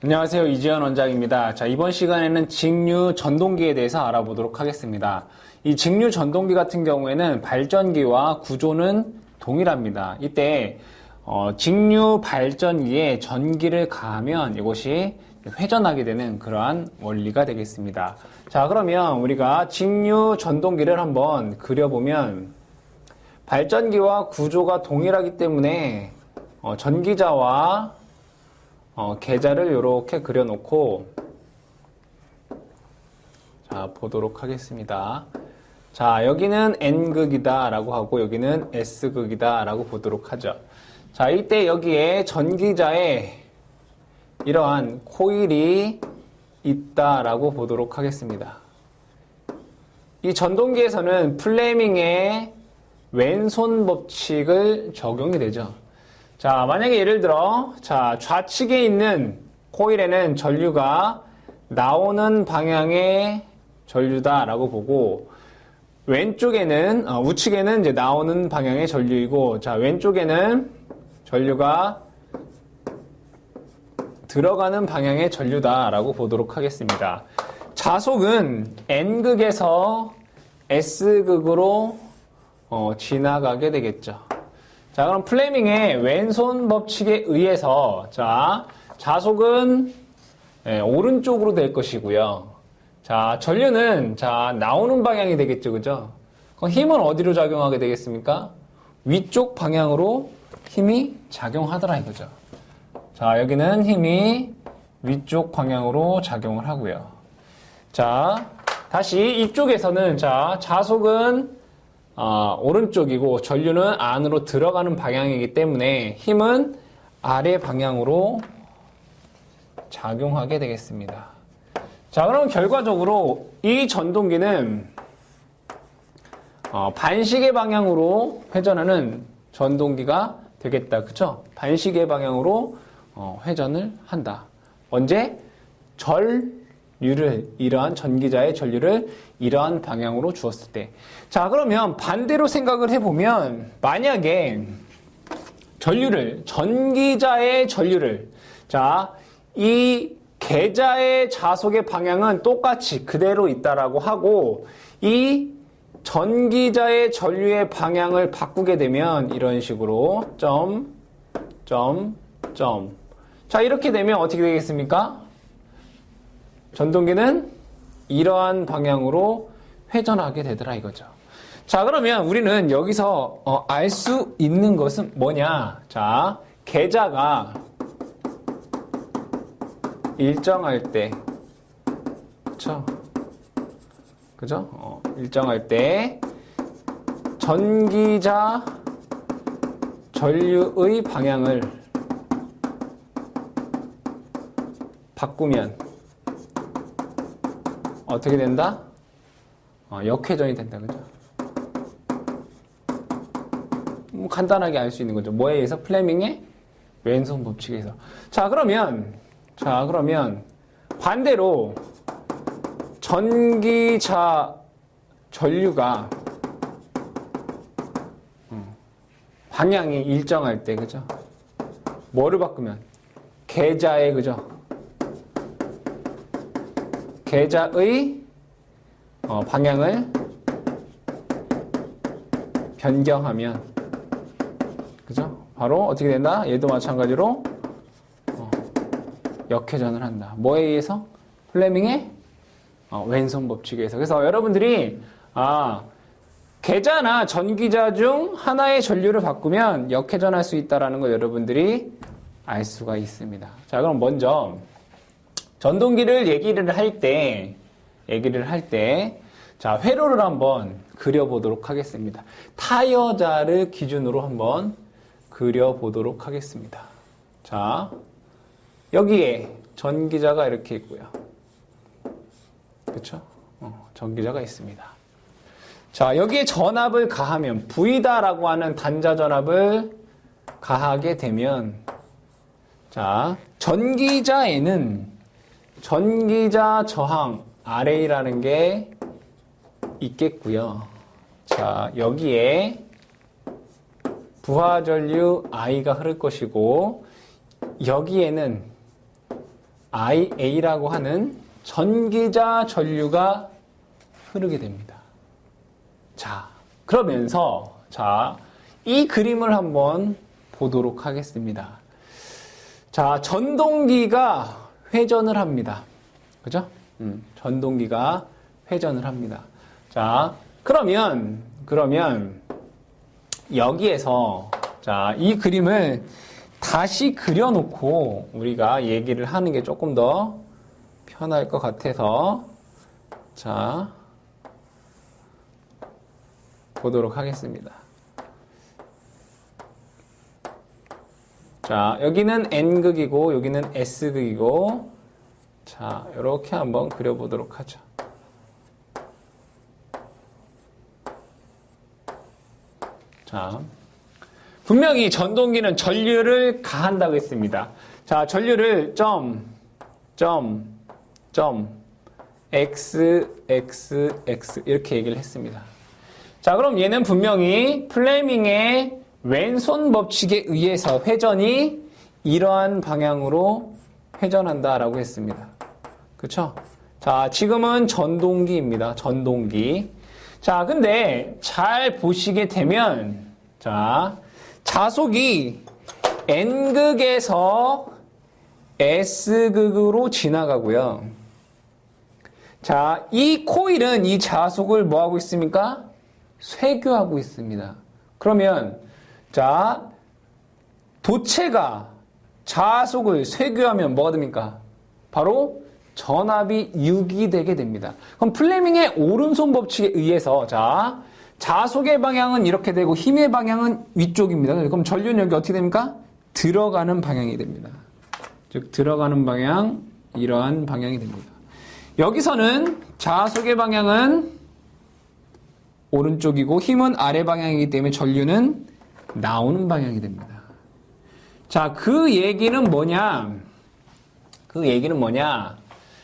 안녕하세요. 이지현 원장입니다. 자, 이번 시간에는 직류 전동기에 대해서 알아보도록 하겠습니다. 이 직류 전동기 같은 경우에는 발전기와 구조는 동일합니다. 이때 직류 발전기에 전기를 가하면 이것이 회전하게 되는 그러한 원리가 되겠습니다. 자, 그러면 우리가 직류 전동기를 한번 그려보면 발전기와 구조가 동일하기 때문에 전기자와 계좌를 이렇게 그려놓고 자 보도록 하겠습니다. 자, 여기는 N극이다 라고 하고 여기는 S극이다 라고 보도록 하죠. 자, 이때 여기에 전기자에 이러한 코일이 있다 라고 보도록 하겠습니다. 이 전동기에서는 플레밍의 왼손 법칙을 적용이 되죠. 자, 만약에 예를 들어, 자, 좌측에 있는 코일에는 전류가 나오는 방향의 전류다라고 보고, 왼쪽에는, 우측에는 이제 나오는 방향의 전류이고, 자, 왼쪽에는 전류가 들어가는 방향의 전류다라고 보도록 하겠습니다. 자속은 N극에서 S극으로 지나가게 되겠죠. 자, 그럼 플레밍의 왼손 법칙에 의해서 자, 자속은 오른쪽으로 될 것이고요. 자, 전류는 자, 나오는 방향이 되겠죠. 그죠? 그럼 힘은 어디로 작용하게 되겠습니까? 위쪽 방향으로 힘이 작용하더라 이거죠. 자, 여기는 힘이 위쪽 방향으로 작용을 하고요. 자, 다시 이쪽에서는 자, 자속은 오른쪽이고 전류는 안으로 들어가는 방향이기 때문에 힘은 아래 방향으로 작용하게 되겠습니다. 자, 그럼 결과적으로 이 전동기는 반시계 방향으로 회전하는 전동기가 되겠다. 그쵸? 반시계 방향으로 회전을 한다. 언제? 이러한 전기자의 전류를 이러한 방향으로 주었을 때. 자, 그러면 반대로 생각을 해보면, 만약에 전기자의 전류를, 자, 이 계자의 자속의 방향은 똑같이 그대로 있다라고 하고, 이 전기자의 전류의 방향을 바꾸게 되면, 이런 식으로, 자, 이렇게 되면 어떻게 되겠습니까? 전동기는 이러한 방향으로 회전하게 되더라 이거죠. 자, 그러면 우리는 여기서 알 수 있는 것은 뭐냐? 자, 계자가 일정할 때, 그죠? 일정할 때 전기자 전류의 방향을 바꾸면 어떻게 된다? 역회전이 된다. 그죠? 간단하게 알 수 있는 거죠. 뭐에 의해서? 플레밍의 왼손 법칙에 의해서. 자, 그러면 반대로 전기자 전류가 방향이 일정할 때, 그죠? 뭐를 바꾸면? 계자의, 그죠? 계자의 방향을 변경하면, 그죠? 바로 어떻게 된다? 얘도 마찬가지로 역회전을 한다. 뭐에 의해서? 플레밍의 왼손 법칙에 의해서. 그래서 여러분들이 계자나 전기자 중 하나의 전류를 바꾸면 역회전할 수 있다는 걸 여러분들이 알 수가 있습니다. 자, 그럼 먼저 전동기를 얘기를 할 때, 자, 회로를 한번 그려보도록 하겠습니다. 타여자를 기준으로 한번 그려보도록 하겠습니다. 자, 여기에 전기자가 이렇게 있고요. 그쵸? 전기자가 있습니다. 자, 여기에 전압을 가하면, V다라고 하는 단자 전압을 가하게 되면, 자, 전기자에는 전기자 저항 RA라는 게 있겠고요. 자, 여기에 부하전류 I가 흐를 것이고, 여기에는 IA라고 하는 전기자 전류가 흐르게 됩니다. 자, 그러면서 이 그림을 한번 보도록 하겠습니다. 자, 전동기가 회전을 합니다. 그죠? 전동기가 회전을 합니다. 자, 그러면 여기에서 이 그림을 다시 그려놓고 우리가 얘기를 하는 게 조금 더 편할 것 같아서 보도록 하겠습니다. 자, 여기는 N극이고 여기는 S극이고 자, 이렇게 한번 그려보도록 하죠. 자, 분명히 전동기는 전류를 가한다고 했습니다. 자, 전류를 x 이렇게 얘기를 했습니다. 자, 그럼 얘는 분명히 플레밍의 왼손 법칙에 의해서 회전이 이러한 방향으로 회전한다라고 했습니다. 그쵸? 자, 지금은 전동기입니다. 전동기. 자, 근데 잘 보시게 되면, 자속이 N극에서 S극으로 지나가고요. 자, 이 코일은 이 자속을 뭐 하고 있습니까? 쇄교하고 있습니다. 그러면, 도체가 자속을 쇄교하면 뭐가 됩니까? 바로 전압이 유기되게 됩니다. 그럼 플레밍의 오른손 법칙에 의해서 자속의 방향은 이렇게 되고 힘의 방향은 위쪽입니다. 그럼 전류는 여기 어떻게 됩니까? 들어가는 방향이 됩니다. 즉 들어가는 방향, 이러한 방향이 됩니다. 여기서는 자속의 방향은 오른쪽이고 힘은 아래 방향이기 때문에 전류는 나오는 방향이 됩니다. 자, 그 얘기는 뭐냐?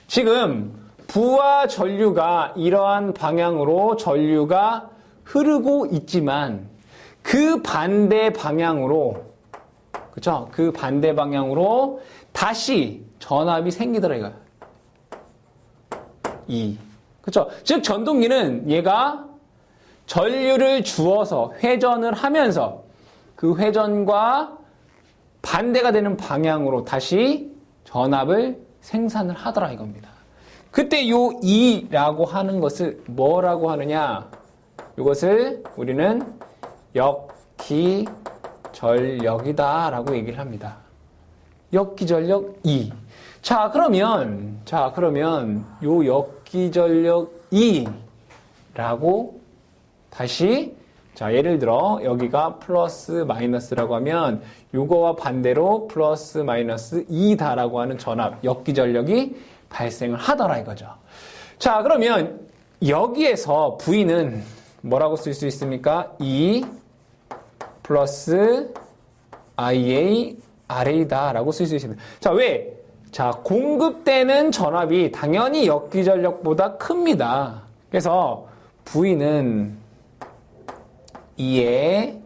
지금 부하 전류가 이러한 방향으로 전류가 흐르고 있지만 그 반대 방향으로, 그쵸? 그 반대 방향으로 다시 전압이 생기더라 이거야. 그쵸? 즉 전동기는 얘가 전류를 주어서 회전을 하면서 그 회전과 반대가 되는 방향으로 다시 전압을 생산을 하더라 이겁니다. 그때 요 E라고 하는 것을 뭐라고 하느냐? 이것을 우리는 역기전력이다 라고 얘기를 합니다. 역기전력 E. 자, 그러면 요 역기전력 E라고 다시 예를 들어 여기가 플러스 마이너스라고 하면 요거와 반대로 플러스 마이너스 2다라고 하는 전압, 역기전력이 발생을 하더라 이거죠. 자, 그러면 여기에서 V는 뭐라고 쓸 수 있습니까? E 플러스 IA RA다라고 쓸 수 있습니다. 자, 왜? 자, 공급되는 전압이 당연히 역기전력보다 큽니다. 그래서 V는 E에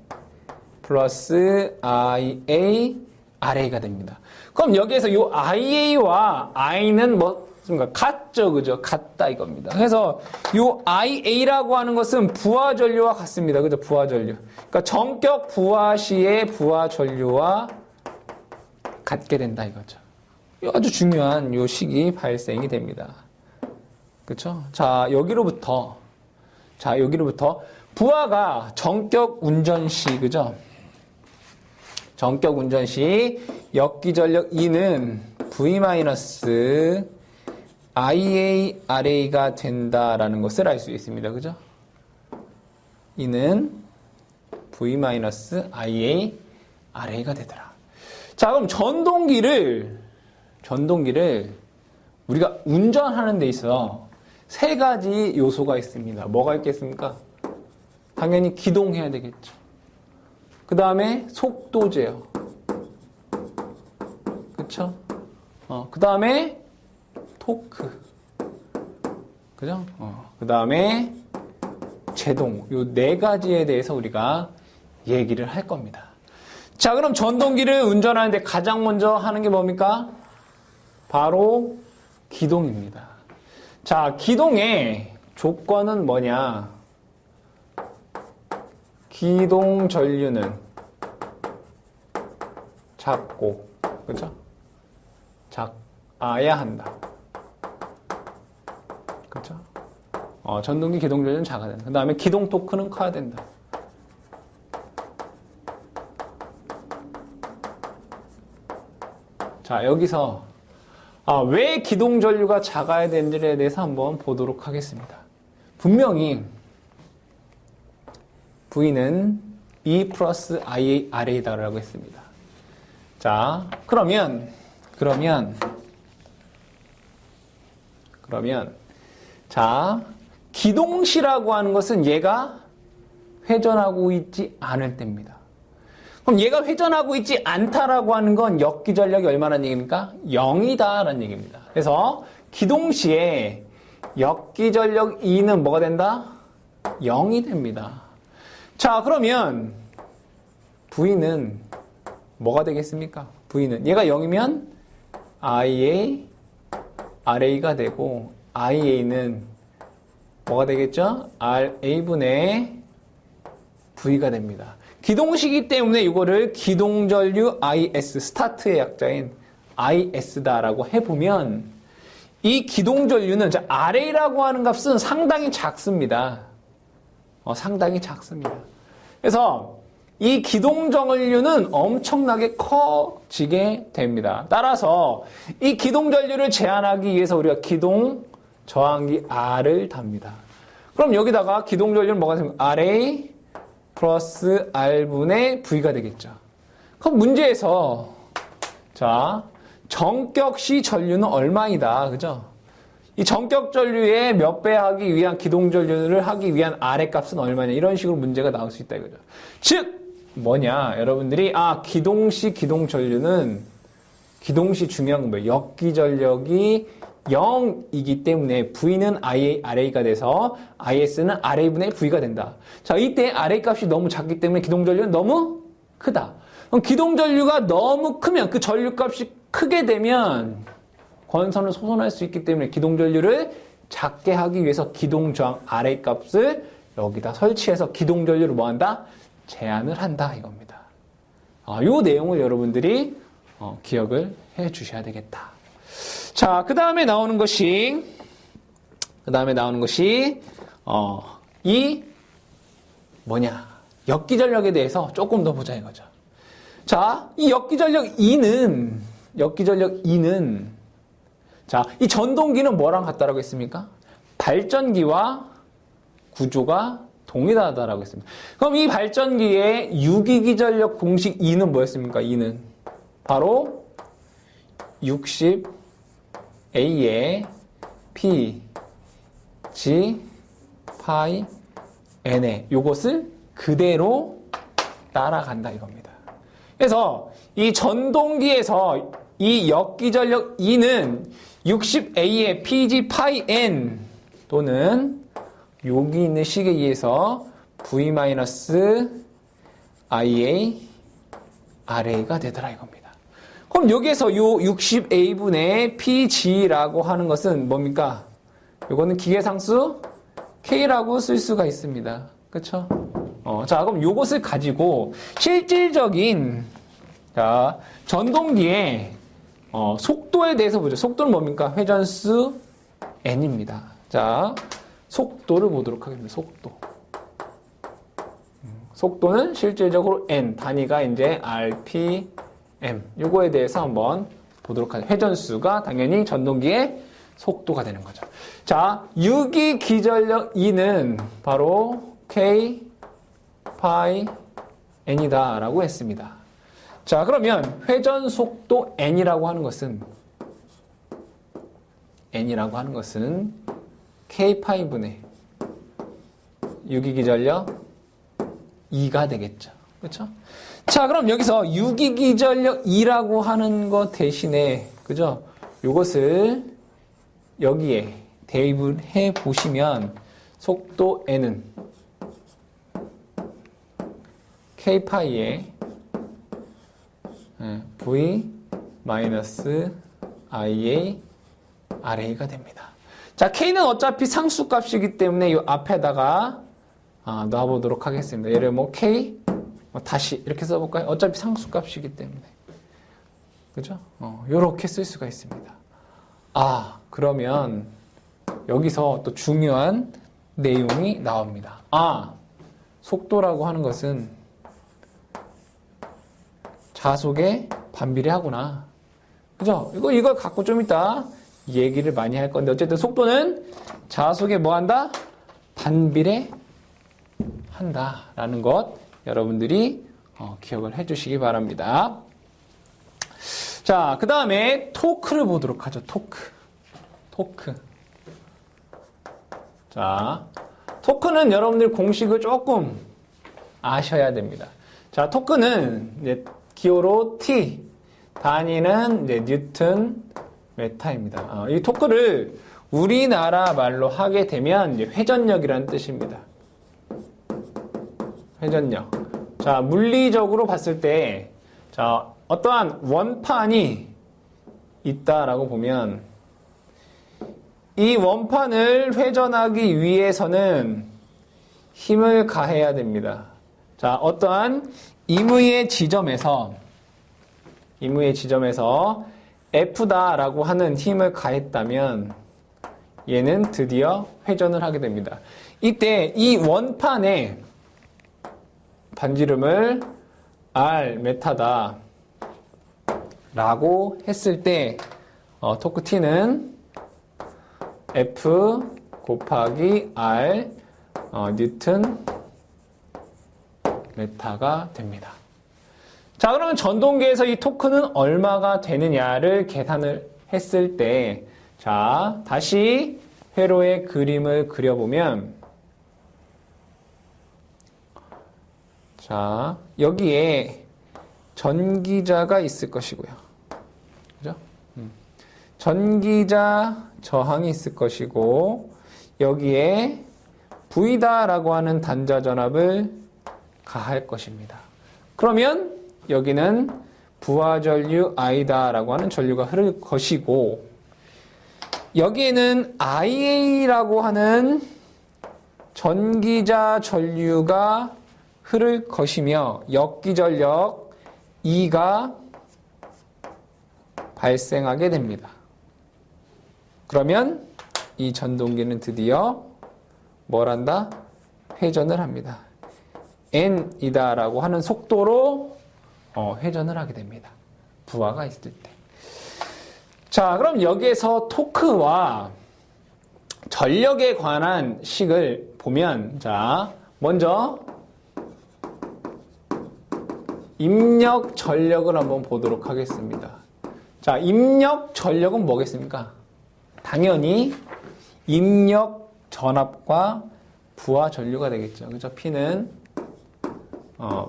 플러스 IA RA가 됩니다. 그럼 여기에서 이 IA와 I는 같죠, 그죠? 같다 이겁니다. 그래서 이 IA라고 하는 것은 부하 전류와 같습니다. 그죠? 부하 전류. 그러니까 정격 부하 시의 부하 전류와 같게 된다 이거죠. 아주 중요한 요 식이 발생이 됩니다. 그렇죠? 자, 여기로부터 부하가 정격 운전 시, 그죠? 정격 운전 시 역기전력 E는 V-IA RA가 된다라는 것을 알 수 있습니다. 그죠? E는 V-IA RA가 되더라. 자, 그럼 전동기를 우리가 운전하는 데 있어 세 가지 요소가 있습니다. 뭐가 있겠습니까? 당연히 기동해야 되겠죠. 그 다음에 속도제요. 그쵸? 그 다음에 토크. 그죠? 그 다음에 제동. 요 네 가지에 대해서 우리가 얘기를 할 겁니다. 자, 그럼 전동기를 운전하는데 가장 먼저 하는 게 뭡니까? 바로 기동입니다. 자, 기동의 조건은 뭐냐? 기동 전류는 작고, 그죠? 작아야 한다. 그죠? 전동기 기동 전류는 작아야 된다. 그 다음에 기동 토크는 커야 된다. 자, 여기서 왜 기동 전류가 작아야 되는지에 대해서 한번 보도록 하겠습니다. 분명히 V는 E 플러스 IA RA다라고 했습니다. 자, 그러면 자, 기동시라고 하는 것은 얘가 회전하고 있지 않을 때입니다. 그럼 얘가 회전하고 있지 않다라고 하는 건 역기전력이 얼마라는 얘기입니까? 0이다라는 얘기입니다. 그래서 기동시에 역기전력 E는 뭐가 된다? 0이 됩니다. 자, 그러면 V는 뭐가 되겠습니까? V는 얘가 0이면 IA, RA가 되고 IA는 뭐가 되겠죠? RA분의 V가 됩니다. 기동시기 때문에 이거를 기동전류 IS, 스타트의 약자인 IS다라고 해보면 이 기동전류는 RA라고 하는 값은 상당히 작습니다. 상당히 작습니다. 그래서 이 기동전류는 엄청나게 커지게 됩니다. 따라서 이 기동전류를 제한하기 위해서 우리가 기동 저항기 R을 답니다. 그럼 여기다가 기동전류는 뭐가 됩니까? RA 플러스 R분의 V가 되겠죠. 그럼 문제에서 자, 정격시 전류는 얼마이다. 그죠? 이 정격 전류의 몇 배 하기 위한 기동 전류를 하기 위한 R의 값은 얼마냐. 이런 식으로 문제가 나올 수 있다 이거죠. 즉 뭐냐? 여러분들이 기동시 기동 전류는 기동시 중요한 건 뭐예요? 역기전력이 0이기 때문에 V는 IA, RA가 돼서 IS는 RA분의 V가 된다. 자, 이때 RA 값이 너무 작기 때문에 기동전류는 너무 크다. 그럼 기동전류가 너무 크면 그 전류값이 크게 되면 권선을 소선할 수 있기 때문에 기동전류를 작게 하기 위해서 기동저항 RA 값을 여기다 설치해서 기동전류를 뭐한다? 제한을 한다 이겁니다. 이 내용을 여러분들이 기억을 해 주셔야 되겠다. 자, 그 다음에 나오는 것이 이 뭐냐? 역기전력에 대해서 조금 더 보자 이거죠. 자, 이 역기전력 E는 자, 이 전동기는 뭐랑 같다라고 했습니까? 발전기와 구조가 동일하다라고 했습니다. 그럼 이 발전기의 유기기전력 공식 E는 뭐였습니까? E는 바로 60A의 P, G, 파이, N에 요것을 그대로 따라간다 이겁니다. 그래서 이 전동기에서 이 역기전력 E는 60A의 PG, 파이, N 또는 여기 있는 식에 의해서 V-IA, RA가 되더라 이겁니다. 그럼 여기에서 요 60A분의 PG라고 하는 것은 뭡니까? 요거는 기계상수 K라고 쓸 수가 있습니다. 그쵸? 자, 그럼 요것을 가지고 실질적인 자, 전동기의 속도에 대해서 보죠. 속도는 뭡니까? 회전수 N입니다. 자, 속도를 보도록 하겠습니다. 속도. 속도는 실질적으로 N, 단위가 이제 RPM. 요거에 대해서 한번 보도록 하죠. 회전수가 당연히 전동기의 속도가 되는 거죠. 자, 유기 기전력 E는 바로 K, 파이, N이다라고 했습니다. 자, 그러면 회전 속도 N이라고 하는 것은 K 파이분의 유기기전력 2가 되겠죠. 그렇죠? 자, 그럼 여기서 유기기전력 2라고 하는 것 대신에 그죠? 요것을 여기에 대입을 해 보시면 속도 N은 K파이의 V 마이너스 IA RA가 됩니다. 자, K는 어차피 상수값이기 때문에 이 앞에다가 놔보도록 하겠습니다. 예를 뭐 K 다시 이렇게 써볼까요? 어차피 상수값이기 때문에. 그죠? 요렇게 쓸 수가 있습니다. 그러면 여기서 또 중요한 내용이 나옵니다. 속도라고 하는 것은 자속에 반비례하구나. 그죠? 이걸 갖고 좀 이따 얘기를 많이 할 건데, 어쨌든 속도는 자속에 뭐 한다? 반비례 한다. 라는 것 여러분들이 기억을 해 주시기 바랍니다. 자, 그 다음에 토크를 보도록 하죠. 토크. 자, 토크는 여러분들 공식을 조금 아셔야 됩니다. 자, 토크는 이제 기호로 T, 단위는 이제 뉴턴 메타입니다. 이 토크를 우리나라 말로 하게 되면 이제 회전력이라는 뜻입니다. 회전력. 자, 물리적으로 봤을 때, 자, 어떠한 원판이 있다라고 보면, 이 원판을 회전하기 위해서는 힘을 가해야 됩니다. 자, 어떠한 임의의 지점에서 F다라고 하는 힘을 가했다면 얘는 드디어 회전을 하게 됩니다. 이때 이 원판에 반지름을 R 메타다 라고 했을 때 토크 T는 F 곱하기 R 뉴턴 메타가 됩니다. 자, 그러면 전동기에서 이 토크는 얼마가 되느냐를 계산을 했을 때, 자, 다시 회로의 그림을 그려보면, 자, 여기에 전기자가 있을 것이고요. 그죠? 전기자 저항이 있을 것이고, 여기에 V다라고 하는 단자 전압을 가할 것입니다. 그러면 여기는 부하전류 I다라고 하는 전류가 흐를 것이고, 여기에는 IA라고 하는 전기자 전류가 흐를 것이며, 역기전력 E가 발생하게 됩니다. 그러면 이 전동기는 드디어 뭘 한다? 회전을 합니다. N이다라고 하는 속도로 회전을 하게 됩니다. 부하가 있을 때. 자, 그럼 여기에서 토크와 전력에 관한 식을 보면, 자, 먼저 입력 전력을 한번 보도록 하겠습니다. 자, 입력 전력은 뭐겠습니까? 당연히 입력 전압과 부하 전류가 되겠죠. 그죠? P는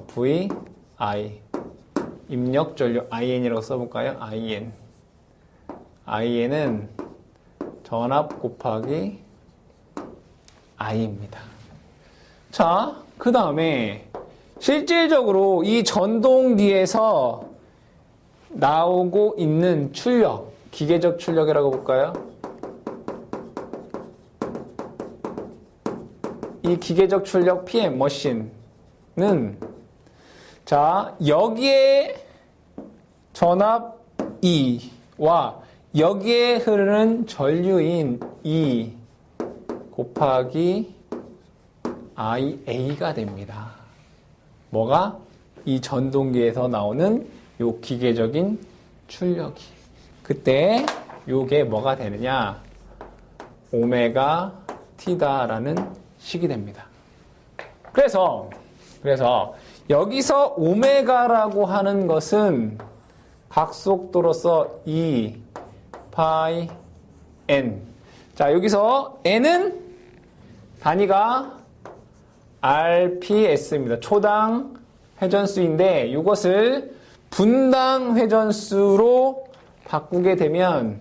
V, I. 입력 전류 IN이라고 써볼까요? IN. IN은 전압 곱하기 I입니다. 자, 그 다음에 실질적으로 이 전동기에서 나오고 있는 출력, 기계적 출력이라고 볼까요? 이 기계적 출력 PM 머신은, 자, 여기에 전압 E와 여기에 흐르는 전류인 E 곱하기 IA가 됩니다. 뭐가? 이 전동기에서 나오는 요 기계적인 출력이. 그때 요게 뭐가 되느냐? 오메가 T다라는 식이 됩니다. 그래서 여기서 오메가라고 하는 것은 각속도로서 E 파이 N. 자, 여기서 N은 단위가 RPS입니다. 초당 회전수인데 이것을 분당 회전수로 바꾸게 되면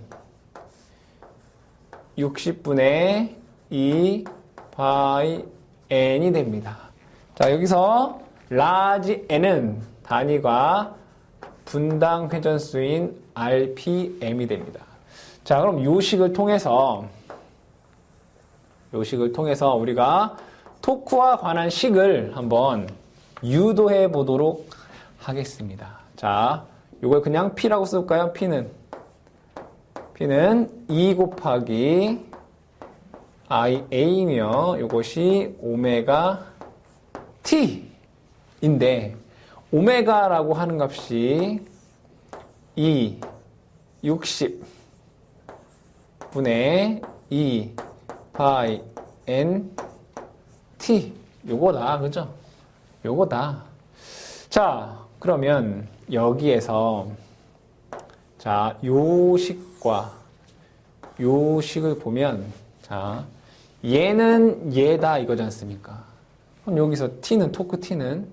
60분의 2 파이 N이 됩니다. 자, 여기서 라지 N은 단위가 분당 회전수인 RPM이 됩니다. 자, 그럼 요식을 통해서 우리가 토크와 관한 식을 한번 유도해 보도록 하겠습니다. 자, 이걸 그냥 P라고 쓸까요? P는 2 곱하기 IA이며 이것이 오메가 T인데 오메가라고 하는 값이 60분의 2 파이 N T 요거다. 그죠? 요거다. 자, 그러면 여기에서 자, 요식과 요식을 보면 자, 얘는 얘다 이거지 않습니까? 그럼 여기서 T는 토크 T는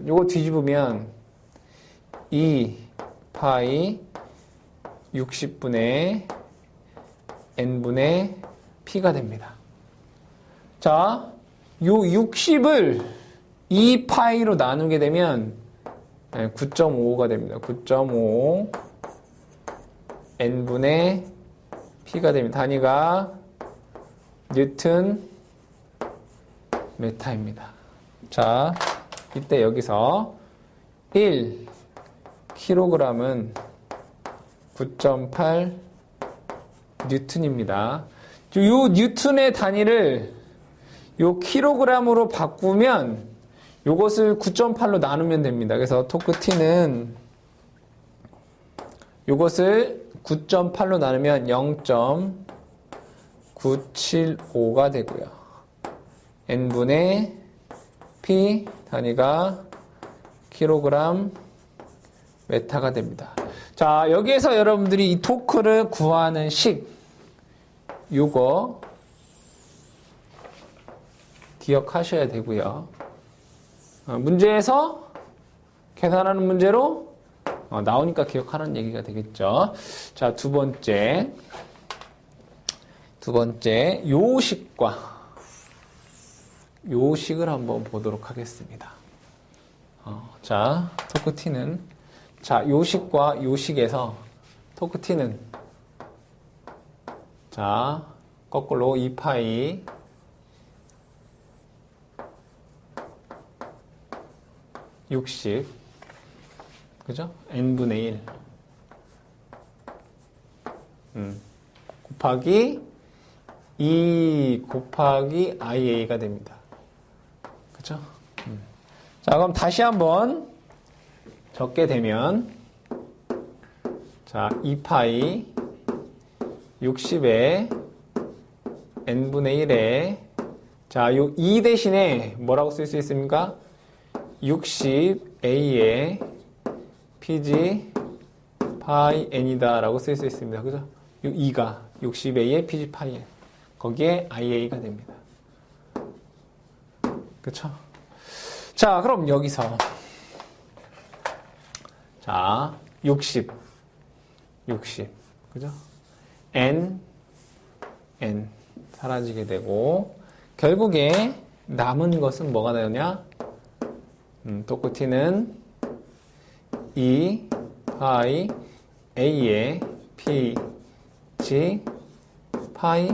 요거 뒤집으면 2 파이 60분의 n분의 p가 됩니다. 자, 요 60을 2파이로 나누게 되면 9.5가 됩니다. 9.5 n분의 p가 됩니다. 단위가 뉴튼 메타입니다. 자, 이때 여기서 1kg은 9.8 뉴턴입니다. 요 뉴턴의 단위를 요 킬로그램으로 바꾸면 요것을 9.8로 나누면 됩니다. 그래서 토크 T는 요것을 9.8로 나누면 0.975가 되고요. n분의 p 단위가 킬로그램 메타가 됩니다. 자, 여기에서 여러분들이 이 토크를 구하는 식 요거 기억하셔야 되고요. 문제에서 계산하는 문제로 나오니까 기억하는 얘기가 되겠죠. 자, 두 번째 요식을 한번 보도록 하겠습니다. 자, 토크 T는 자, 요식과 요식에서 토크 T는 자, 거꾸로 2파이 (60) 그죠? n분의 1 곱하기 2 곱하기 IA가 됩니다. 그죠? 자, 그럼 다시 한번 적게 되면 자, 2파이 60에 n분의 1에 자, 요 2 대신에 뭐라고 쓸 수 있습니까? 60a의 pg 파이 n이다 라고 쓸 수 있습니다. 그죠? 요 2가 60a의 pg 파이 n 거기에 ia가 됩니다. 그쵸? 자, 그럼 여기서 자, 60 그죠? n 사라지게 되고 결국에 남은 것은 뭐가 되느냐? 토크 T는 2 파이 A의 P G 파이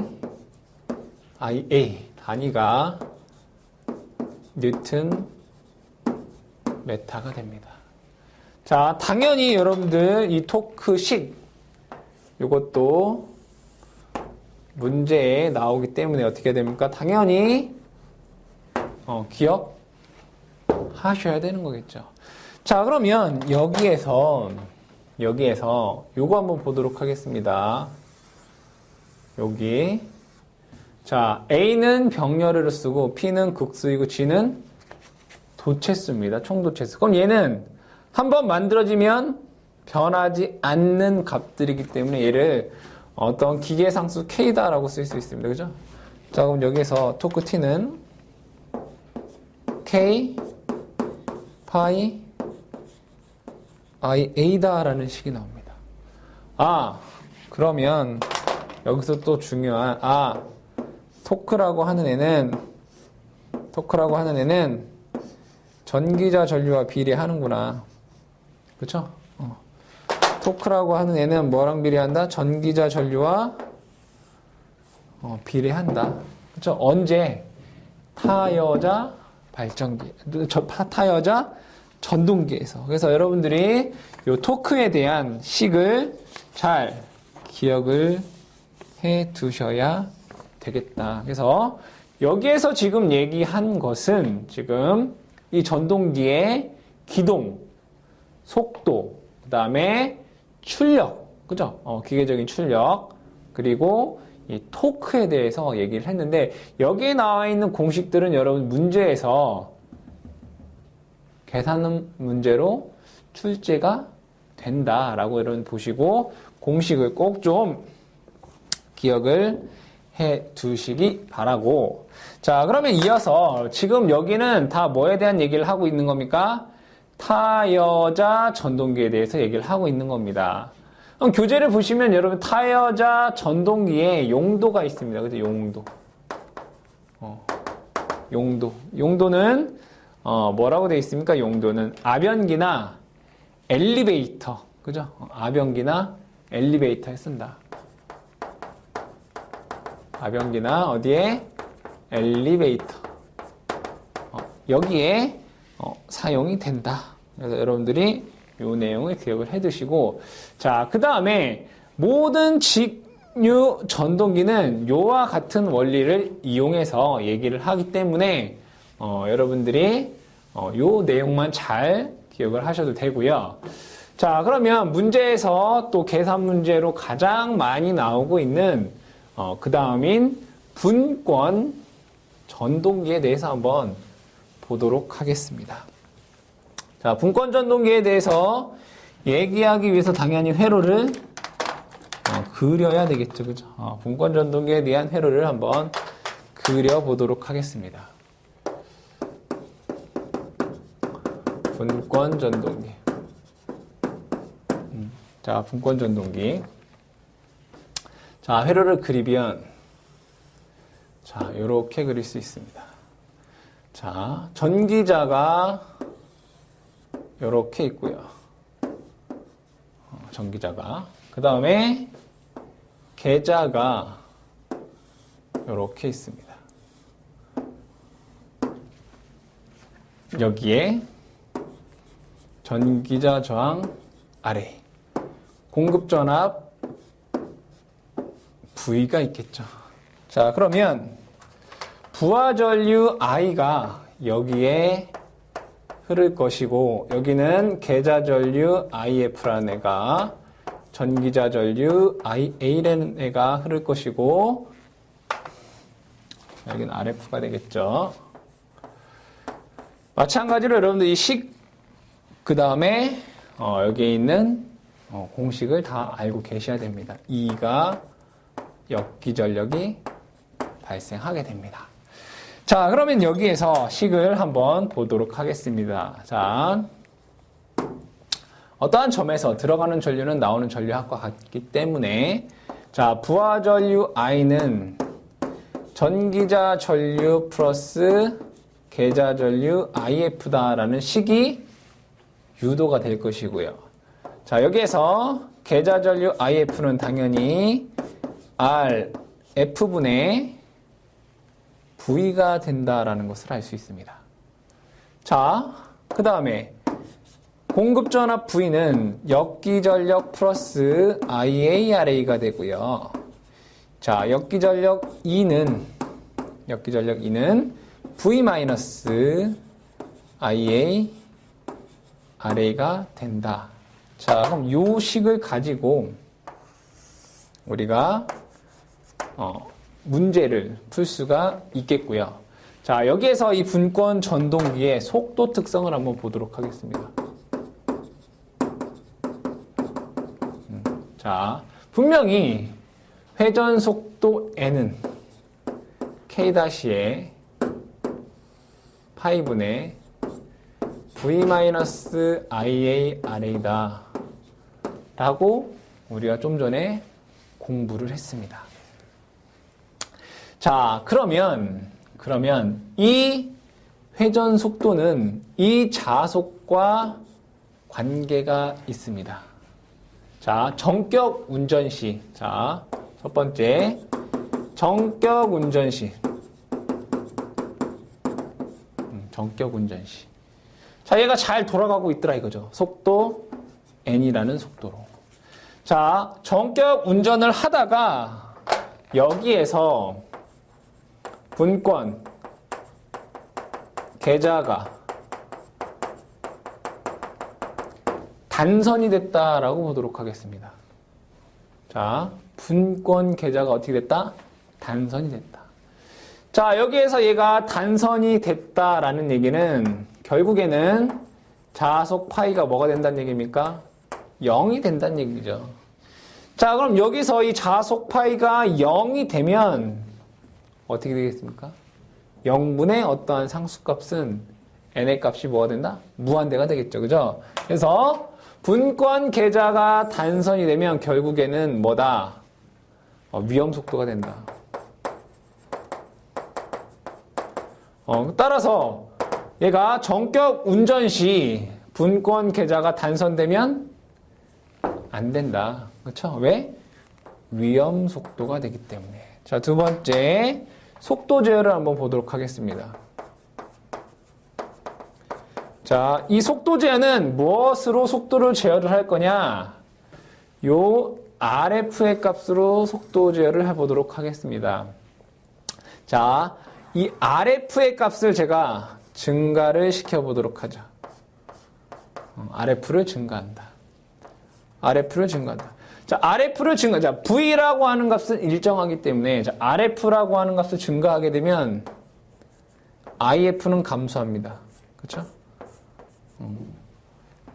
IA 단위가 뉴튼 메타가 됩니다. 자, 당연히 여러분들 이 토크식 이것도 문제에 나오기 때문에 어떻게 됩니까? 당연히 기억하셔야 되는 거겠죠. 자, 그러면 여기에서 요거 한번 보도록 하겠습니다. 여기 자, A는 병렬을 쓰고 P는 극수이고 G는 도체수입니다. 총도체수. 그럼 얘는 한번 만들어지면 변하지 않는 값들이기 때문에 얘를 어떤 기계상수 K다라고 쓸 수 있습니다. 그죠? 자, 그럼 여기에서 토크 T는 K 파이 IA다라는 식이 나옵니다. 아, 그러면 여기서 또 중요한 토크라고 하는 애는 전기자 전류와 비례하는구나. 그렇죠? 토크라고 하는 애는 뭐랑 비례한다? 전기자 전류와 비례한다. 그렇죠? 언제? 타여자 발전기, 타여자 전동기에서. 그래서 여러분들이 이 토크에 대한 식을 잘 기억을 해 두셔야 되겠다. 그래서 여기에서 지금 얘기한 것은 지금 이 전동기의 기동, 속도, 그 다음에 출력, 그죠? 기계적인 출력, 그리고 이 토크에 대해서 얘기를 했는데, 여기에 나와 있는 공식들은 여러분 문제에서 계산 문제로 출제가 된다라고 여러분 보시고, 공식을 꼭 좀 기억을 해 두시기 바라고. 자, 그러면 이어서 지금 여기는 다 뭐에 대한 얘기를 하고 있는 겁니까? 타여자 전동기에 대해서 얘기를 하고 있는 겁니다. 그럼 교재를 보시면 여러분 타여자 전동기에 용도가 있습니다. 그죠? 용도. 용도. 용도는 뭐라고 되어 있습니까? 용도는 아변기나 엘리베이터. 그죠? 아변기나 엘리베이터에 쓴다. 아변기나 어디에? 엘리베이터. 여기에 사용이 된다. 그래서 여러분들이 이 내용을 기억을 해 두시고, 자, 그 다음에 모든 직류 전동기는 요와 같은 원리를 이용해서 얘기를 하기 때문에 여러분들이 요 내용만 잘 기억을 하셔도 되고요. 자, 그러면 문제에서 또 계산 문제로 가장 많이 나오고 있는 그 다음인 분권 전동기에 대해서 한번 보도록 하겠습니다. 자, 분권 전동기에 대해서 얘기하기 위해서 당연히 회로를 그려야 되겠죠, 그죠? 분권 전동기에 대한 회로를 한번 그려보도록 하겠습니다. 분권 전동기. 자, 분권 전동기. 자, 회로를 그리면, 자, 요렇게 그릴 수 있습니다. 자, 전기자가 요렇게 있고요. 전기자가. 그 다음에 계자가 요렇게 있습니다. 여기에 전기자 저항 아래, 공급전압 V가 있겠죠. 자, 그러면 부하전류 I가 여기에 흐를 것이고, 여기는 계자전류 IF라는 애가, 전기자전류 IA라는 애가 흐를 것이고, 여기는 RF가 되겠죠. 마찬가지로 여러분들 이 식, 그 다음에 여기에 있는 공식을 다 알고 계셔야 됩니다. E가 역기전력이 발생하게 됩니다. 자, 그러면 여기에서 식을 한번 보도록 하겠습니다. 자, 어떠한 점에서 들어가는 전류는 나오는 전류합과 같기 때문에, 자, 부하전류 I는 전기자 전류 플러스 계자전류 IF다라는 식이 유도가 될 것이고요. 자, 여기에서 계자전류 IF는 당연히 RF분의 V가 된다라는 것을 알 수 있습니다. 자, 그 다음에 공급전압 V는 역기전력 플러스 IARA가 되고요. 자, 역기전력 E는 V 마이너스 IARA가 된다. 자, 그럼 이 식을 가지고 우리가 문제를 풀 수가 있겠고요. 자, 여기에서 이 분권 전동기의 속도 특성을 한번 보도록 하겠습니다. 자, 분명히 회전 속도 N은 K-의 파이분의 V-IARA다 라고 우리가 좀 전에 공부를 했습니다. 자, 그러면 이 회전 속도는 이 자속과 관계가 있습니다. 자, 정격 운전 시. 자, 첫 번째. 정격 운전 시. 정격 운전 시. 자, 얘가 잘 돌아가고 있더라 이거죠. 속도 n이라는 속도로. 자, 정격 운전을 하다가 여기에서 분권 계좌가 단선이 됐다라고 보도록 하겠습니다. 자, 분권 계좌가 어떻게 됐다? 단선이 됐다. 자, 여기에서 얘가 단선이 됐다라는 얘기는 결국에는 자속 파이가 뭐가 된다는 얘기입니까? 0이 된다는 얘기죠. 자, 그럼 여기서 이 자속 파이가 0이 되면 어떻게 되겠습니까? 0분의 어떠한 상수값은 n의 값이 뭐가 된다? 무한대가 되겠죠. 그죠? 그래서 분권 계좌가 단선이 되면 결국에는 뭐다? 위험 속도가 된다. 따라서 얘가 정격 운전 시 분권 계좌가 단선되면 안 된다. 그렇죠? 왜? 위험 속도가 되기 때문에. 자, 두 번째 속도 제어를 한번 보도록 하겠습니다. 자, 이 속도 제어는 무엇으로 속도를 제어를 할 거냐? 요 RF의 값으로 속도 제어를 해보도록 하겠습니다. 자, 이 RF의 값을 제가 증가를 시켜보도록 하죠. RF를 증가한다. RF를 증가한다. 자, RF를 증가. 자, V라고 하는 값은 일정하기 때문에 자, RF라고 하는 값을 증가하게 되면 IF는 감소합니다. 그렇죠?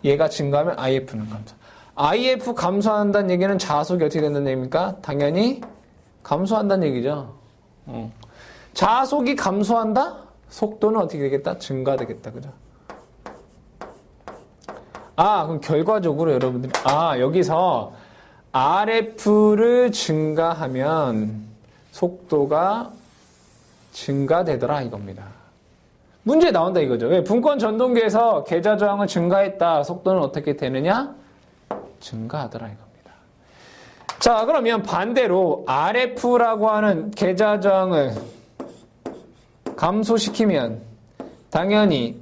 얘가 증가하면 IF는 감소. IF 감소한다는 얘기는 자속이 어떻게 된다는 얘기입니까? 당연히 감소한다는 얘기죠. 자속이 감소한다? 속도는 어떻게 되겠다? 증가되겠다. 그죠? 그럼 결과적으로 여러분들이, 여기서 RF를 증가하면 속도가 증가되더라 이겁니다. 문제에 나온다 이거죠. 왜? 분권 전동기에서 계좌 저항을 증가했다. 속도는 어떻게 되느냐? 증가하더라 이겁니다. 자, 그러면 반대로 RF라고 하는 계좌 저항을 감소시키면 당연히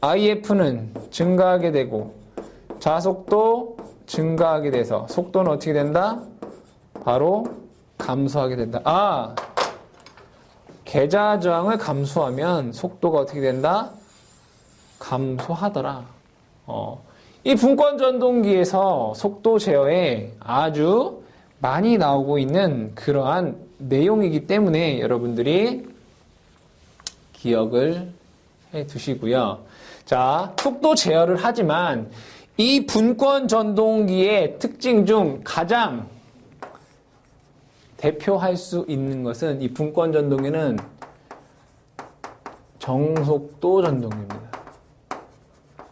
IF는 증가하게 되고 자속도 증가하게 돼서 속도는 어떻게 된다? 바로 감소하게 된다. 계좌 저항을 감소하면 속도가 어떻게 된다? 감소하더라. 이 분권 전동기에서 속도 제어에 아주 많이 나오고 있는 그러한 내용이기 때문에 여러분들이 기억을 해 두시고요. 자, 속도 제어를 하지만 이 분권 전동기의 특징 중 가장 대표할 수 있는 것은 이 분권 전동기는 정속도 전동기입니다.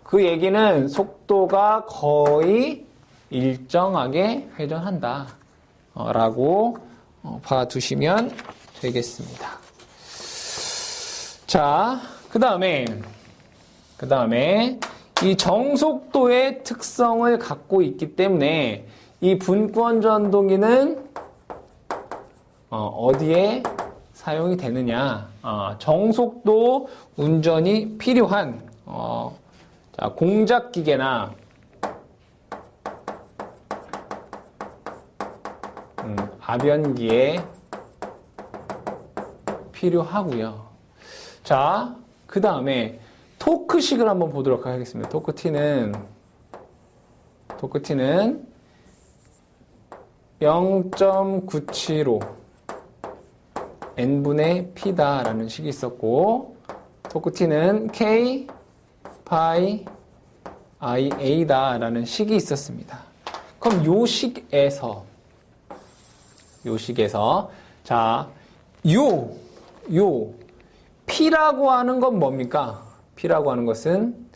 그 얘기는 속도가 거의 일정하게 회전한다 라고 봐두시면 되겠습니다. 자, 그 다음에 이 정속도의 특성을 갖고 있기 때문에 이 분권 전동기는 어디에 사용이 되느냐? 정속도 운전이 필요한 공작 기계나 압연기에 필요하고요. 자, 그 다음에 토크식을 한번 보도록 하겠습니다. 토크T는 0.975 n분의 p다라는 식이 있었고 토크T는 k 파이 ia다라는 식이 있었습니다. 그럼 요 식에서 자, 요 p라고 하는 건 뭡니까? p라고 하는 것은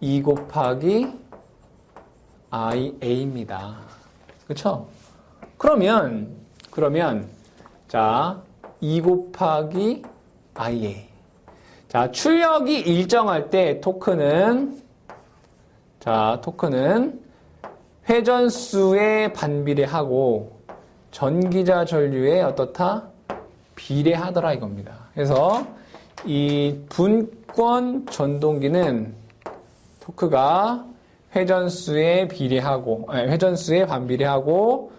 2 곱하기 ia입니다. 그렇죠? 그러면 자, 2 곱하기 ia. 자, 출력이 일정할 때 토크는 회전수에 반비례하고 전기자 전류에 어떻다? 비례하더라 이겁니다. 그래서 이 분권 전동기는 토크가 회전수에 반비례하고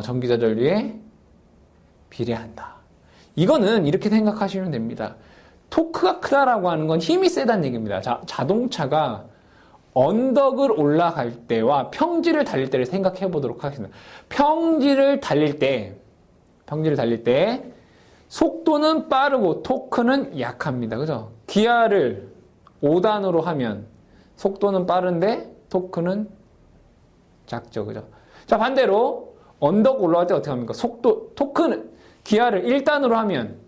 전기자 전류에 비례한다. 이거는 이렇게 생각하시면 됩니다. 토크가 크다라고 하는 건 힘이 세다는 얘기입니다. 자동차가 언덕을 올라갈 때와 평지를 달릴 때를 생각해 보도록 하겠습니다. 평지를 달릴 때 속도는 빠르고 토크는 약합니다. 그죠? 기아를 5단으로 하면 속도는 빠른데 토크는 작죠. 그죠? 자, 반대로 언덕 올라갈 때 어떻게 합니까? 토크는 기아를 1단으로 하면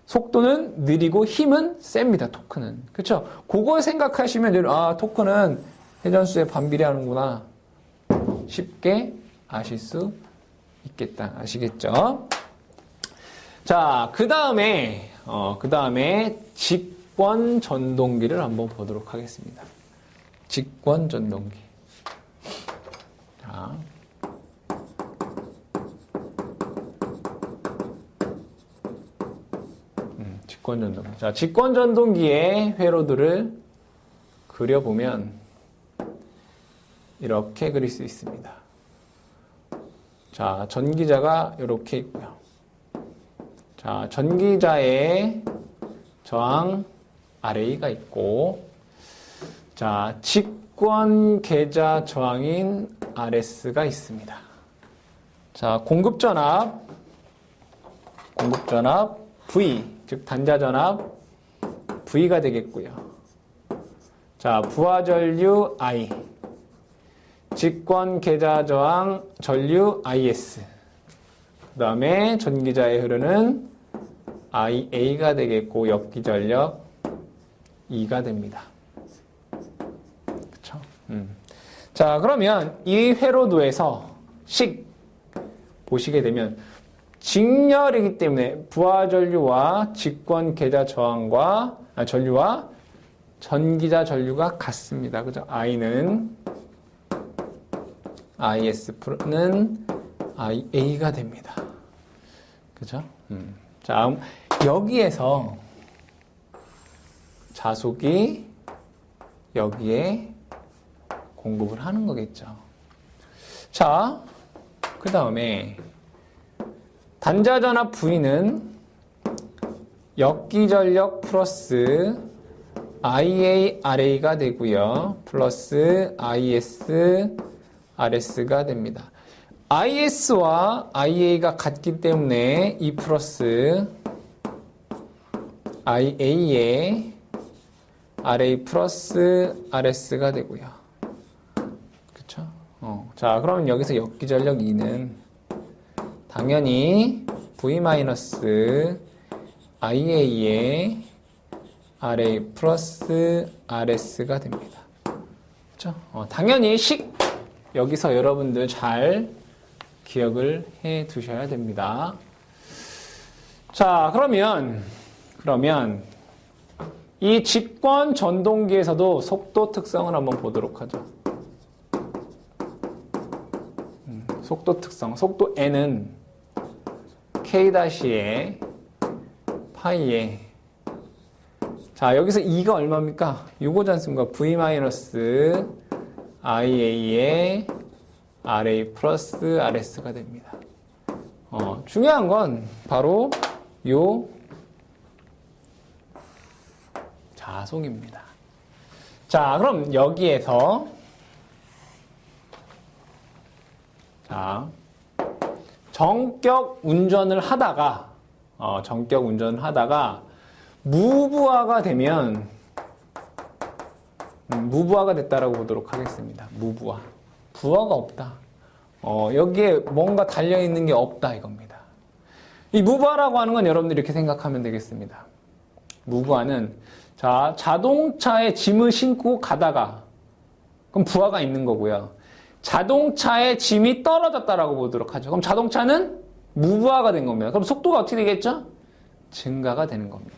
속도는 느리고 힘은 셉니다. 토크는. 그렇죠? 그걸 생각하시면 토크는 회전수에 반비례하는구나. 쉽게 아실 수 있겠다. 아시겠죠? 자, 그 다음에 직권 전동기를 한번 보도록 하겠습니다. 직권 전동기. 자. 직권 전동기. 자, 직권 전동기의 회로들을 그려보면 이렇게 그릴 수 있습니다. 자, 전기자가 이렇게 있고요. 자, 전기자의 저항 RA가 있고, 자, 직권 계자 저항인 RS가 있습니다. 자, 공급전압 V, 즉 단자전압 V가 되겠고요. 자, 부하전류 I, 직권 계자 저항 전류 IS, 그 다음에 전기자에 흐르는 IA가 되겠고 역기전력 E가 됩니다. 그쵸? 자, 그러면 이 회로도에서 보시게 되면 직렬이기 때문에 부하전류와 직권 계자 저항과 전류와 전기자 전류가 같습니다. 그죠? I는 IS는 IA가 됩니다. 그죠? 자, 여기에서 자속이 여기에 공급을 하는 거겠죠. 자, 그 다음에 단자전압 V는 역기전력 플러스 IA, RA가 되고요. 플러스 IS, RS가 됩니다. IS와 IA가 같기 때문에 E 플러스 IA에 RA 플러스 RS가 되고요. 그쵸? 자, 그러면 여기서 역기전력 E는 당연히 V 마이너스 IA에 RA 플러스 RS가 됩니다. 그쵸? 당연히 여기서 여러분들 잘 기억을 해 두셔야 됩니다. 자, 그러면 이 직권 전동기에서도 속도 특성을 한번 보도록 하죠. 속도 특성. 속도 N은 K-에 파이에, 자, 여기서 E가 얼마입니까? 요거지 않습니까? V-IA에 RA 플러스 RS가 됩니다. 중요한 건 바로 요 자속입니다. 자, 그럼 여기에서 정격 운전을 하다가 무부하가 되면 무부하가 됐다라고 보도록 하겠습니다. 무부하. 부하가 없다. 여기에 뭔가 달려있는 게 없다 이겁니다. 이 무부하라고 하는 건 여러분들이 이렇게 생각하면 되겠습니다. 무부하는, 자, 자동차에 짐을 싣고 가다가, 그럼 부하가 있는 거고요. 자동차에 짐이 떨어졌다라고 보도록 하죠. 그럼 자동차는 무부하가 된 겁니다. 그럼 속도가 어떻게 되겠죠? 증가가 되는 겁니다.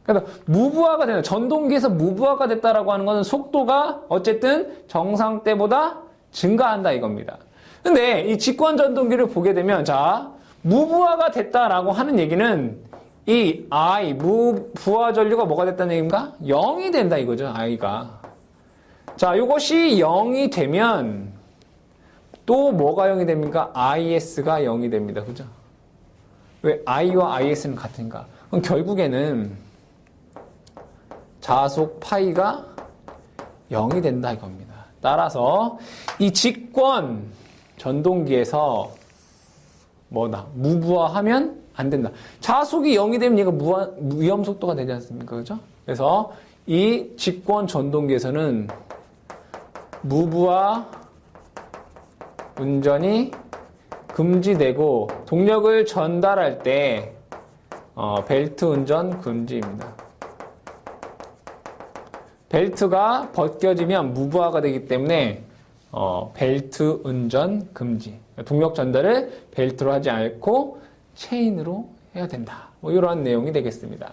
그래서 무부하가 되는, 전동기에서 무부하가 됐다라고 하는 것은 속도가 어쨌든 정상 때보다 증가한다 이겁니다. 근데 이 직권 전동기를 보게 되면 자, 무부하가 됐다라고 하는 얘기는 이 I, 무부하 전류가 뭐가 됐다는 얘기인가? 0이 된다 이거죠, I가. 자, 이것이 0이 되면 또 뭐가 0이 됩니까? IS가 0이 됩니다. 그죠? 왜 I와 IS는 같은가? 그럼 결국에는 자속 파이가 0이 된다 이겁니다. 따라서 이 직권 전동기에서 무부하하면 안 된다. 자속이 0이 되면 얘가 위험 속도가 되지 않습니까? 그죠? 그래서 이 직권 전동기에서는 무부하 운전이 금지되고 동력을 전달할 때 벨트 운전 금지입니다. 벨트가 벗겨지면 무부하가 되기 때문에 벨트 운전 금지. 동력 전달을 벨트로 하지 않고 체인으로 해야 된다. 이런 내용이 되겠습니다.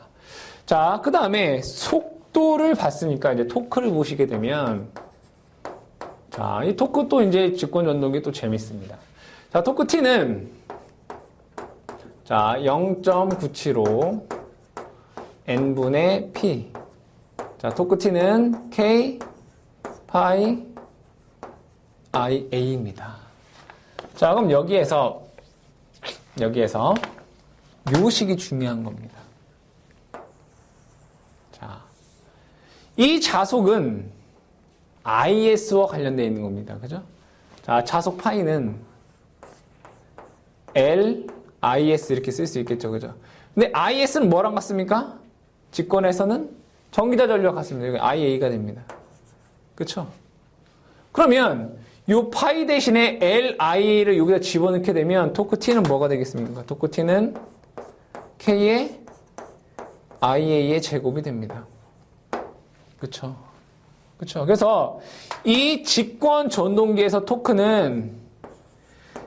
자, 그 다음에 속도를 봤으니까 이제 토크를 보시게 되면 자, 이 토크 또 이제 직권 전동기 또 재밌습니다. 자, 토크 T는 자, 0.975 N분의 P. 자, 토크 T는 K 파이 IA입니다. 자, 그럼 여기에서 요식이 중요한 겁니다. 자, 이 자속은 IS와 관련되어 있는 겁니다. 그죠? 자, 자속 파이는 L, IS 이렇게 쓸 수 있겠죠. 그죠? 근데 IS는 뭐랑 같습니까? 직권에서는 전기자 전류와 같습니다. 여기 IA가 됩니다. 그쵸? 그러면 요 파이 대신에 LIA를 여기다 집어넣게 되면 토크 T는 뭐가 되겠습니까? 토크 T는 K의 IA의 제곱이 됩니다. 그쵸? 그쵸? 그래서 이 직권 전동기에서 토크는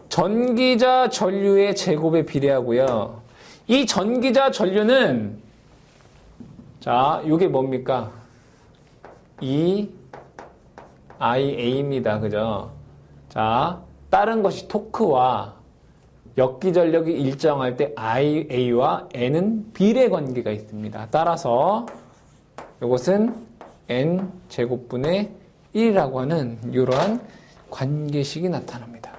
전기자 전류의 제곱에 비례하고요. 이 전기자 전류는 자, 요게 뭡니까? IA입니다. 그죠? 자, 다른 것이 토크와 역기 전력이 일정할 때 IA와 N은 비례 관계가 있습니다. 따라서 이것은 N 제곱분의 1이라고 하는 이러한 관계식이 나타납니다.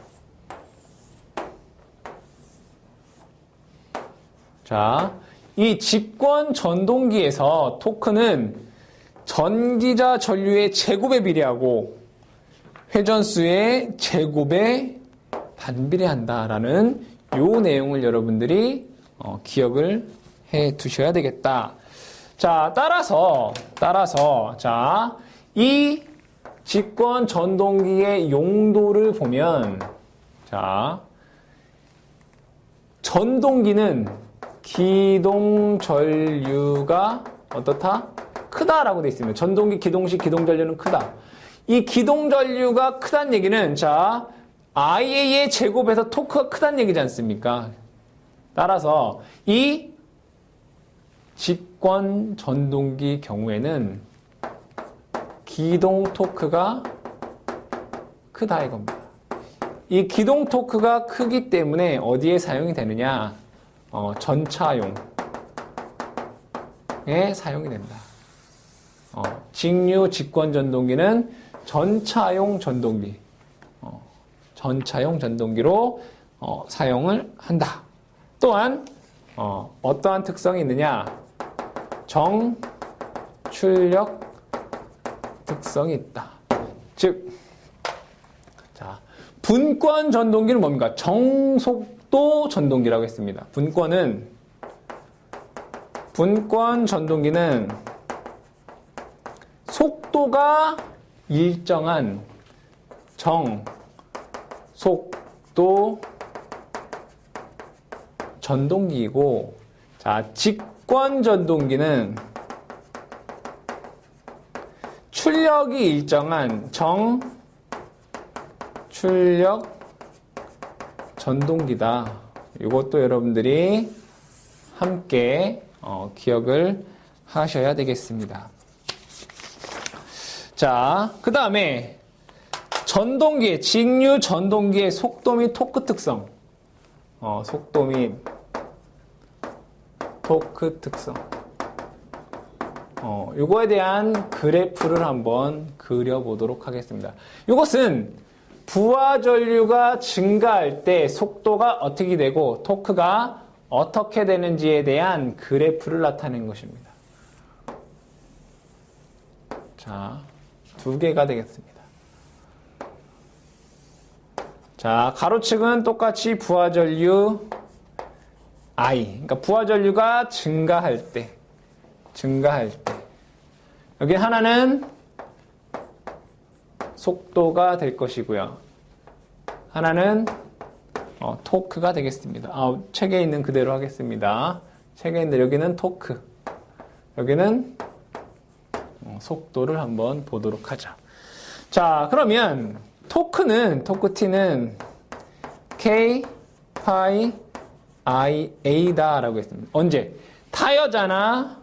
자, 이 직권 전동기에서 토크는 전기자 전류의 제곱에 비례하고 회전수의 제곱에 반비례한다라는 요 내용을 여러분들이 기억을 해 두셔야 되겠다. 자, 따라서 자, 이 직권 전동기의 용도를 보면 자, 전동기는 기동 전류가 어떻다? 크다라고 되어 있습니다. 전동기 기동식 기동 전류는 크다. 이 기동 전류가 크다는 얘기는 자, IA의 제곱에서 토크가 크다는 얘기지 않습니까? 따라서 이 직권 전동기 경우에는 기동 토크가 크다 이겁니다. 이 기동 토크가 크기 때문에 어디에 사용이 되느냐? 전차용에 사용이 된다. 직류 직권 전동기는 전차용 전동기, 전차용 전동기로 사용을 한다. 또한 어떠한 특성이 있느냐? 정출력 특성이 있다. 즉, 자, 분권 전동기는 뭡니까? 정속도 전동기라고 했습니다. 분권 전동기는 속도가 일정한 정속도 전동기이고, 자, 직권 전동기는 출력이 일정한 정출력 전동기다. 이것도 여러분들이 함께 기억을 하셔야 되겠습니다. 자, 그 다음에 전동기, 직류 전동기의 속도 및 토크 특성. 속도 및 토크 특성. 요거에 대한 그래프를 한번 그려보도록 하겠습니다. 이것은 부하 전류가 증가할 때 속도가 어떻게 되고 토크가 어떻게 되는지에 대한 그래프를 나타낸 것입니다. 자, 두 개가 되겠습니다. 자, 가로측은 똑같이 부하 전류 I. 그러니까 부하 전류가 증가할 때. 여기 하나는 속도가 될 것이고요. 하나는 토크가 되겠습니다. 책에 있는 그대로 하겠습니다. 책에 있는 여기는 토크. 여기는 속도를 한번 보도록 하죠. 자, 그러면 토크 T는 K, 파이, I, A다 라고 했습니다. 언제? 타여자나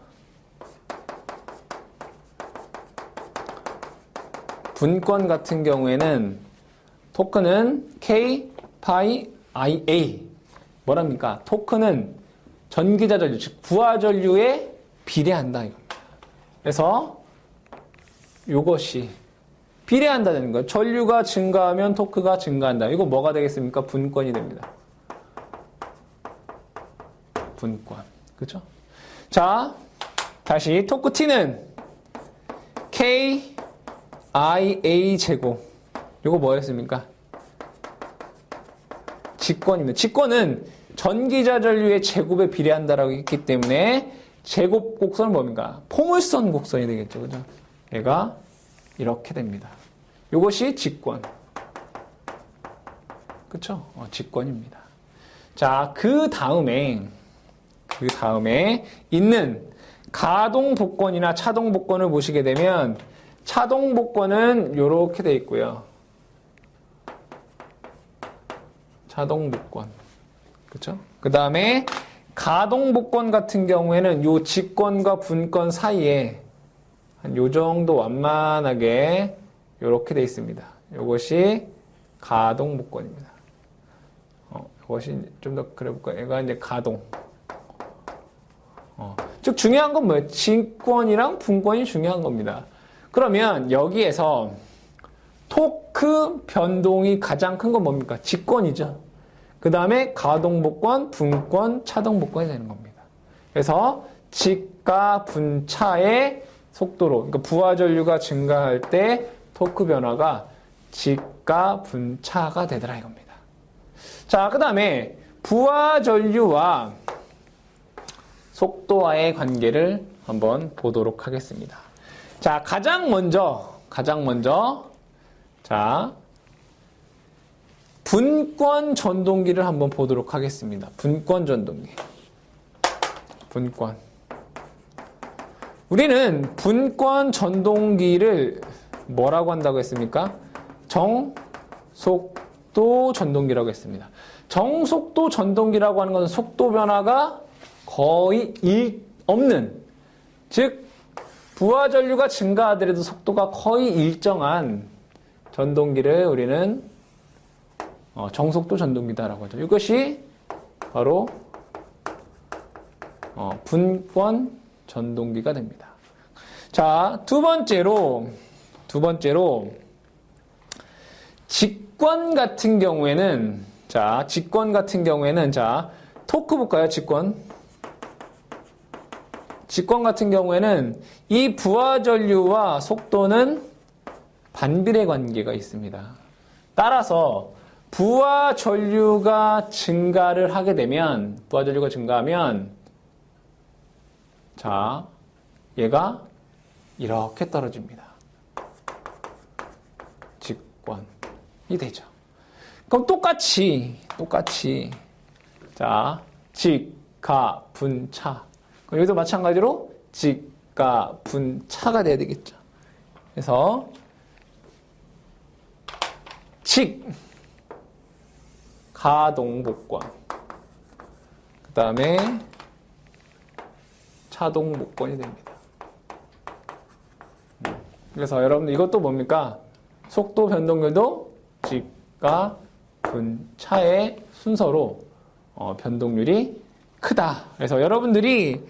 분권 같은 경우에는 토크는 K, 파이, I, A. 뭐랍니까? 토크는 전기자 전류, 즉 부하 전류에 비례한다 이겁니다. 그래서 이것이 비례한다는 거예요. 전류가 증가하면 토크가 증가한다. 이거 뭐가 되겠습니까? 분권이 됩니다. 분권. 그렇죠? 자, 다시 토크 T는 K, I, A 제곱. 이거 뭐였습니까? 직권입니다. 직권은 전기자 전류의 제곱에 비례한다라고 했기 때문에 제곱 곡선은 뭡니까? 포물선 곡선이 되겠죠. 그죠? 얘가 이렇게 됩니다. 이것이 직권. 그쵸? 직권입니다. 자, 그 다음에 있는 가동 복권이나 차동 복권을 보시게 되면 차동 복권은 이렇게 되어 있고요. 차동 복권. 그쵸? 그 다음에 가동 복권 같은 경우에는 요 직권과 분권 사이에 한 요 정도 완만하게 이렇게 되어 있습니다. 이것이 가동 복권입니다. 이것이 좀 더 그려볼까요? 얘가 이제 가동. 즉 중요한 건 뭐예요? 직권이랑 분권이 중요한 겁니다. 그러면 여기에서 토크 변동이 가장 큰 건 뭡니까? 직권이죠. 그 다음에 가동복권, 분권, 차동복권이 되는 겁니다. 그래서 직가 분차의 속도로, 그러니까 부하 전류가 증가할 때 토크 변화가 직가 분차가 되더라 이겁니다. 자, 그 다음에 부하 전류와 속도와의 관계를 한번 보도록 하겠습니다. 자, 가장 먼저, 자, 분권 전동기를 한번 보도록 하겠습니다. 분권 전동기. 분권. 우리는 분권 전동기를 뭐라고 한다고 했습니까? 정속도 전동기라고 했습니다. 정속도 전동기라고 하는 것은 속도 변화가 거의 없는, 즉 부하 전류가 증가하더라도 속도가 거의 일정한 전동기를 우리는 정속도 전동기다라고 하죠. 이것이 바로 분권 전동기가 됩니다. 자, 두 번째로 직권 같은 경우에는 자, 토크 볼까요? 직권 같은 경우에는 이 부하 전류와 속도는 반비례 관계가 있습니다. 따라서 부하 전류가 증가하면 자, 얘가 이렇게 떨어집니다. 직권이 되죠. 그럼 똑같이 자, 직가 분차. 그럼 여기도 마찬가지로 직가 분차가 돼야 되겠죠. 그래서 가동복권, 그 다음에 차동복권이 됩니다. 그래서 여러분들 이것도 뭡니까? 속도 변동률도 직과 분차의 순서로 변동률이 크다. 그래서 여러분들이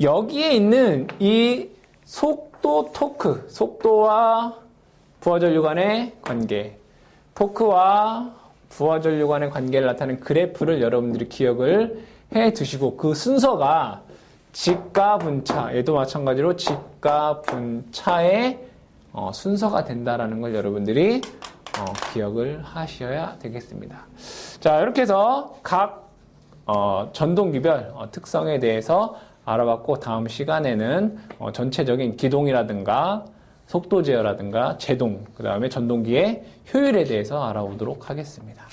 여기에 있는 이 속도 토크, 속도와 부하전류 간의 관계, 토크와 부하전류 간의 관계를 나타내는 그래프를 여러분들이 기억을 해 두시고 그 순서가 직과 분차, 얘도 마찬가지로 직과 분차의 순서가 된다라는 걸 여러분들이 기억을 하셔야 되겠습니다. 자, 이렇게 해서 각 전동기별 특성에 대해서 알아봤고 다음 시간에는 전체적인 기동이라든가 속도 제어라든가 제동, 그 다음에 전동기의 효율에 대해서 알아보도록 하겠습니다.